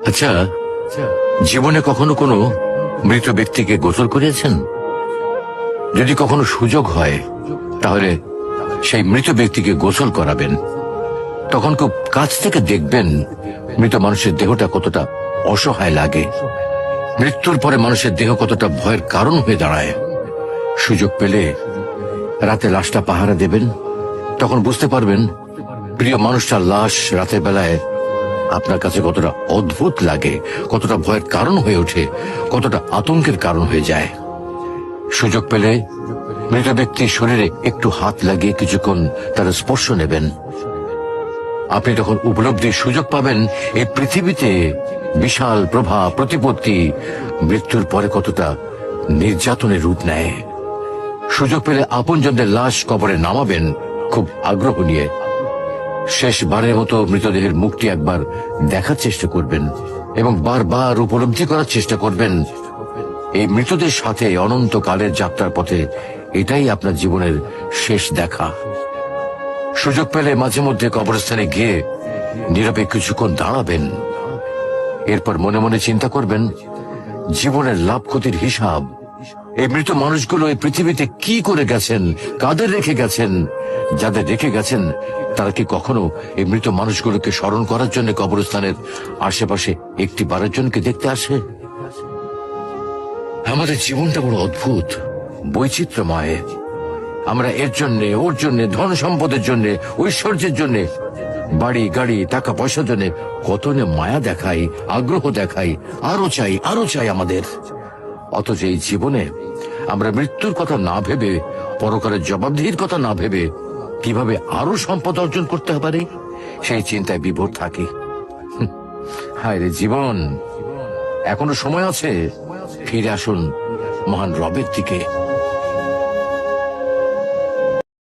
আচ্ছা, জীবনে কখনো কোনো মৃত ব্যক্তিকে গোসল করিয়েছেন? যদি কখনো সুযোগ হয় তাহলে সেই মৃত ব্যক্তিকে গোসল করাবেন। তখন খুব কাছ থেকে দেখবেন মৃত মানুষের দেহটা কতটা অসহায় লাগে, মৃত্যুর পরে মানুষের দেহ কতটা ভয়ের কারণ হয়ে দাঁড়ায়। সুযোগ পেলে রাতে লাশটা পাহারা দেবেন, তখন বুঝতে পারবেন প্রিয় মানুষটার লাশ রাতের বেলায় আপনার কাছে কতটা অদ্ভুত লাগে, কতটা ভয়ের কারণ হয়ে ওঠে, কতটা আতঙ্কের কারণ হয়ে যায়। সুযোগ পেলে মৃত ব্যক্তির শরীরে একটু হাত লাগিয়ে কিছুক্ষণ তার স্পর্শ নেবেন। আপনি তখন উপলব্ধির সুযোগ পাবেন এই পৃথিবীতে বিশাল প্রভাব প্রতিপত্তি মৃত্যুর পরে কতটা নির্যাতনের রূপ নেয়। সুযোগ পেলে আপনজনদের লাশ কবরে নামাবেন খুব আগ্রহ নিয়ে। শেষবারের মতো মৃতদেহের মুখটি একবার দেখার চেষ্টা করবেন এবং বারবার উপলব্ধি করার চেষ্টা করবেন এই মৃতদের সাথে অনন্তকালের যাত্রার পথে এটাই আপনার জীবনের শেষ দেখা। সুযোগ পেলে মাঝে মধ্যে কবরস্থানে গিয়ে নীরবে কিছুক্ষণ দাঁড়াবেন। এরপর মনে মনে চিন্তা করবেন জীবনের লাভ ক্ষতির হিসাব। এই মৃত মানুষগুলো এই পৃথিবীতে কি করে গেছেন, কাদের রেখে গেছেন। যাদের রেখে গেছেন তারা কি কখনো এই মৃত মানুষগুলোকে স্মরণ করার জন্য কবরস্থানের আশেপাশে একটি বারের জনকে দেখতে আসে? আমাদের জীবনটা বড় অদ্ভুত, বৈচিত্র্যময়। আমরা এর জন্য ওর জন্য, ধন সম্পদের জন্য, ঐশ্বর্যের জন্য, বাড়ি গাড়ি টাকা পয়সার জন্য কত মায়া দেখাই, আগ্রহ দেখাই, আরো চাই আরো চাই আমাদের। অথচ এই জীবনে আমরা মৃত্যুর কথা না ভেবে, পরকালের জবাবদিহির কথা না ভেবে কিভাবে আরো সম্পদ অর্জন করতে পারি সেই চিন্তায় বিভোর থাকি। হায় রে জীবন, এখনো সময় আছে, ফিরে আসুন মহান রবের দিকে।